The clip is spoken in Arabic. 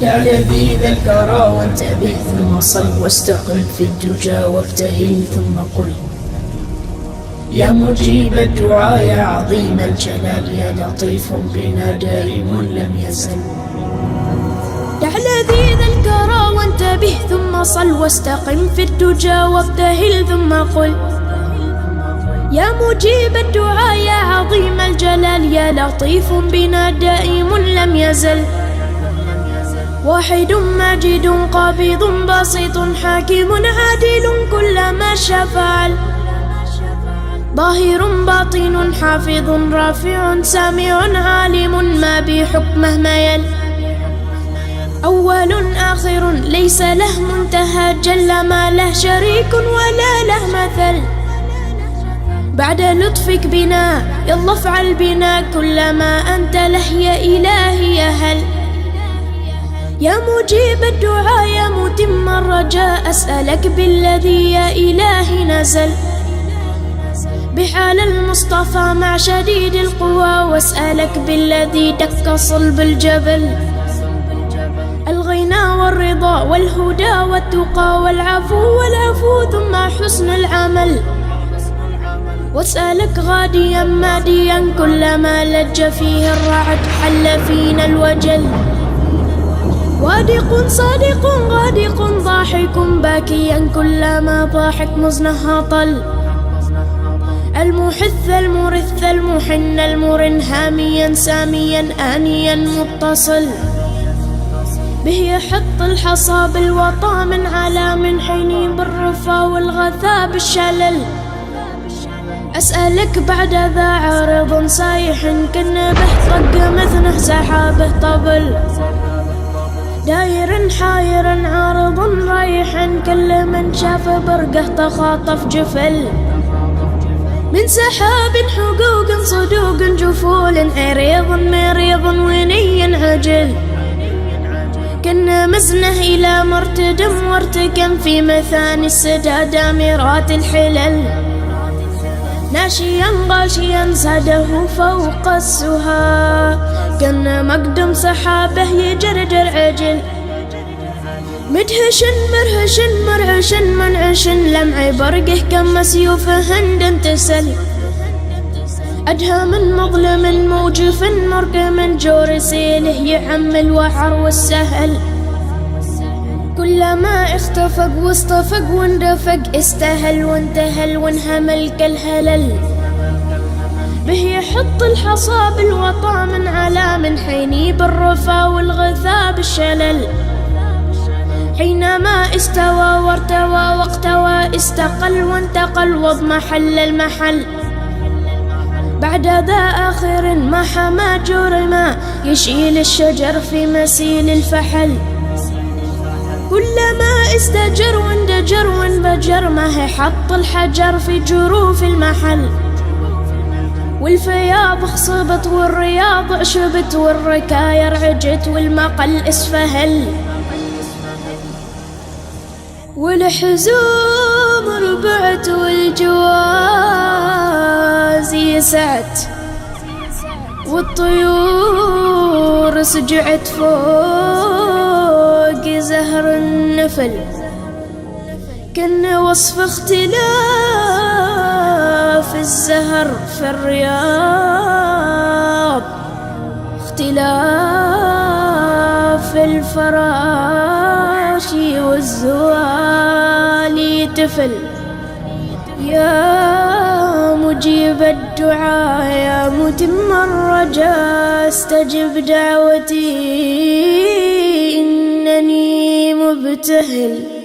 يا لذيذ الكرى وانتبه ثم صل واستقم في الدجى وابتهل ثم قل يا مجيب الدعاء يا عظيم الجلال يا لطيف بنا دائم لم يزل. يا لذيذ الكرى وانتبه ثم صل واستقم في الدجى وابتهل ثم قل يا مجيب الدعاء يا عظيم الجلال يا لطيف بنا دائم لم يزل. واحد ماجد قابض باسط حاكم عادل كل ما شاء فعل ظاهر باطن حافظ رافع سامع عالم ما بحكمه ميل أول آخر ليس له منتهى جل ما له شريك ولا له مثل. بعد لطفك بنا يلا افعل بنا كل ما أنت له يا إلهي يا هل. يا مجيب الدعاء يا متم الرجاء أسألك بالذي يا إلهي نزل بحال المصطفى مع شديد القوى واسألك بالذي دك صلب الجبل الغنى والرضا والهدى والتقى والعفو ثم حسن العمل واسألك غاديا ماديا كلما لج فيه الرعد حل فينا الوجل وادق صادق غادق ضاحك باكيا كلما ضاحك مزنها طل المحث المرث المحن المرن هاميا ساميا آنيا متصل به يحط الحصى بالوطا من على من حين بالرفا والغثا بالشلل. أسألك بعد ذا عارض صايح كن به طق مثنه سحابه طبل داير حاير عارض رايح كل من شاف برقه تخاطف جفل من سحاب حقوق صدوق جفول عريض مريض وني عجل كنا مزنه إلى مرتدم وارتكم في مثاني السدى دامرات الحلل ناشيا غاشيا زاده فوق السها كنا مقدم سحابه يجرجر عجل مدهش مرهش مرعش منعش لمع برقه كم سيوف هند تسل أدهى من مظلم موجف مرقم جور سيله يعم الوحر والسهل كلما اختفق واصطفق واندفق استهل وانتهل وانهمل كالهلل به يحط الحصى بالوطا من على من حيني بالرفا والغثا بالشلل حينما استوى وارتوى واقتوى استقل وانتقل واضمحل المحل بعد ذا آخر ما حما جرما يشيل الشجر في مسيل الفحل كلما استجر واندجر وانبجر ما هي حط الحجر في جروف المحل والفياض خصبت والرياض عشبت والركاير عجت والمقل اسفهل والحزوم ربعت والجواز يسعت والطيور سجعت فوق زهر النفل كان وصف اختلاف الزهر في الرياض اختلاف الفراش والزوال تفل يا مجيب الدعاء يا متم الرجاء استجب دعوتي إنني مبتهل